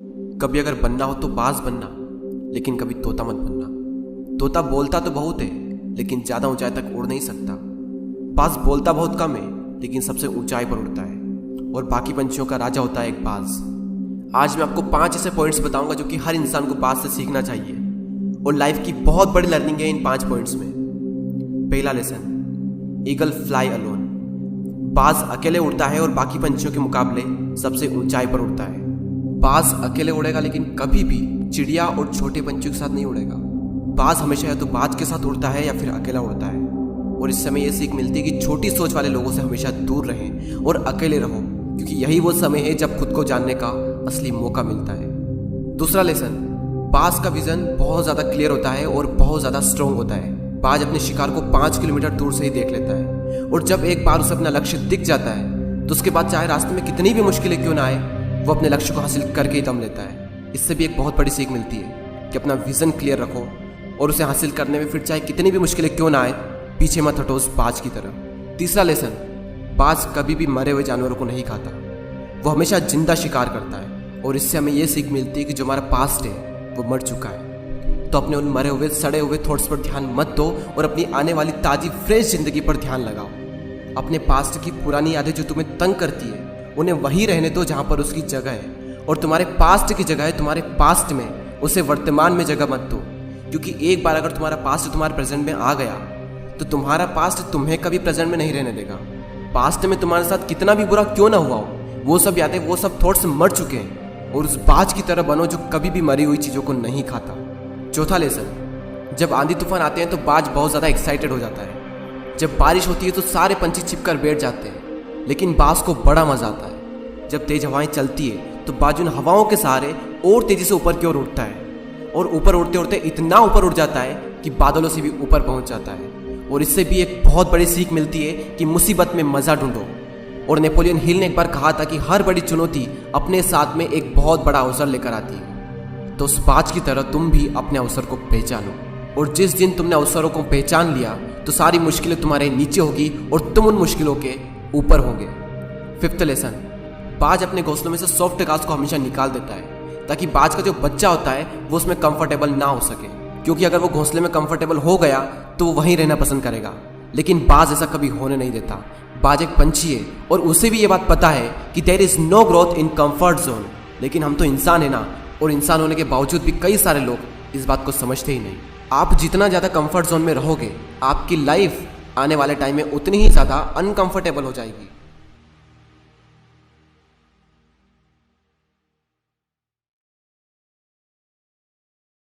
कभी अगर बनना हो तो बाज बनना, लेकिन कभी तोता मत बनना। तोता बोलता तो बहुत है, लेकिन ज़्यादा ऊंचाई तक उड़ नहीं सकता। बाज बोलता बहुत कम है, लेकिन सबसे ऊंचाई पर उड़ता है, और बाकी पंछियों का राजा होता है एक बाज। आज मैं आपको 5 ऐसे पॉइंट्स बताऊंगा जो कि हर इंसान को बाज से सीखना चाहिए, और लाइफ की बहुत बड़ी लर्निंग है इन 5 पॉइंट्स में। पहला लेसन, ईगल फ्लाई अलोन। बाज अकेले उड़ता है और बाकी पंछियों के मुकाबले सबसे ऊंचाई पर उड़ता है। बाज अकेले उड़ेगा, लेकिन कभी भी चिड़िया और छोटे पंछियों के साथ नहीं उड़ेगा। बाज हमेशा या तो बाज के साथ उड़ता है या फिर अकेला उड़ता है, और इससे हमें यह सीख मिलती है कि छोटी सोच वाले लोगों से हमेशा दूर रहें और अकेले रहो, क्योंकि यही वो समय है जब खुद को जानने का असली मौका मिलता है। दूसरा लेसन, बाज का विजन बहुत ज़्यादा क्लियर होता है और बहुत ज़्यादा स्ट्रॉन्ग होता है। बाज अपने शिकार को 5 किलोमीटर दूर से ही देख लेता है, और जब एक बार उसे अपना लक्ष्य दिख जाता है तो उसके बाद चाहे रास्ते में कितनी भी मुश्किलें क्यों ना आए, वो अपने लक्ष्य को हासिल करके ही दम लेता है। इससे भी एक बहुत बड़ी सीख मिलती है कि अपना विजन क्लियर रखो और उसे हासिल करने में फिर चाहे कितनी भी मुश्किलें क्यों ना आए, पीछे मत हटो उस बाज की तरह। तीसरा लेसन, बाज कभी भी मरे हुए जानवरों को नहीं खाता, वो हमेशा जिंदा शिकार करता है, और इससे हमें यह सीख मिलती है कि जो हमारा पास्ट है वो मर चुका है, तो अपने उन मरे हुए सड़े हुए थॉट्स पर ध्यान मत दो और अपनी आने वाली ताज़ी फ्रेश जिंदगी पर ध्यान लगाओ। अपने पास्ट की पुरानी यादें जो तुम्हें तंग करती है उन्हें वहीं रहने दो जहाँ पर उसकी जगह है, और तुम्हारे पास्ट की जगह है तुम्हारे पास्ट में, उसे वर्तमान में जगह मत दो। क्योंकि एक बार अगर तुम्हारा पास्ट तुम्हारे प्रेजेंट में आ गया तो तुम्हारा पास्ट तुम्हें कभी प्रेजेंट में नहीं रहने देगा। पास्ट में तुम्हारे साथ कितना भी बुरा क्यों ना हुआ हो, वो सब यादें, वो सब थॉट्स मर चुके हैं, और उस बाज की तरह बनो जो कभी भी मरी हुई चीज़ों को नहीं खाता। चौथा लेसन, जब आंधी तूफान आते हैं तो बाज बहुत ज़्यादा एक्साइटेड हो जाता है। जब बारिश होती है तो सारे पंछी छिपकर बैठ जाते हैं, लेकिन बाज को बड़ा मजा आता है। जब तेज हवाएं चलती है तो बाज उन हवाओं के सहारे और तेजी से ऊपर की ओर उड़ता है, और ऊपर उड़ते उड़ते इतना ऊपर उड़ जाता है कि बादलों से भी ऊपर पहुंच जाता है। और इससे भी एक बहुत बड़ी सीख मिलती है कि मुसीबत में मजा ढूंढो। और नेपोलियन हिल ने एक बार कहा था कि हर बड़ी चुनौती अपने साथ में एक बहुत बड़ा अवसर लेकर आती है। तो उस बाज की तरह तुम भी अपने अवसर को पहचानो, और जिस दिन तुमने अवसरों को पहचान लिया तो सारी मुश्किलें तुम्हारे नीचे होगी और तुम उन मुश्किलों के ऊपर होगे। फिफ्थ लेसन, बाज अपने घोंसलों में से सॉफ्ट घास को हमेशा निकाल देता है, ताकि बाज का जो बच्चा होता है वो उसमें कंफर्टेबल ना हो सके, क्योंकि अगर वो घोंसले में कंफर्टेबल हो गया तो वो वहीं रहना पसंद करेगा। लेकिन बाज ऐसा कभी होने नहीं देता। बाज एक पंछी है और उसे भी ये बात पता है कि there is no growth in comfort zone. लेकिन हम तो इंसान है ना, और इंसान होने के बावजूद भी कई सारे लोग इस बात को समझते ही नहीं। आप जितना ज़्यादा कंफर्ट जोन में रहोगे, आपकी लाइफ आने वाले टाइम में उतनी ही ज़्यादा अनकंफर्टेबल हो जाएगी।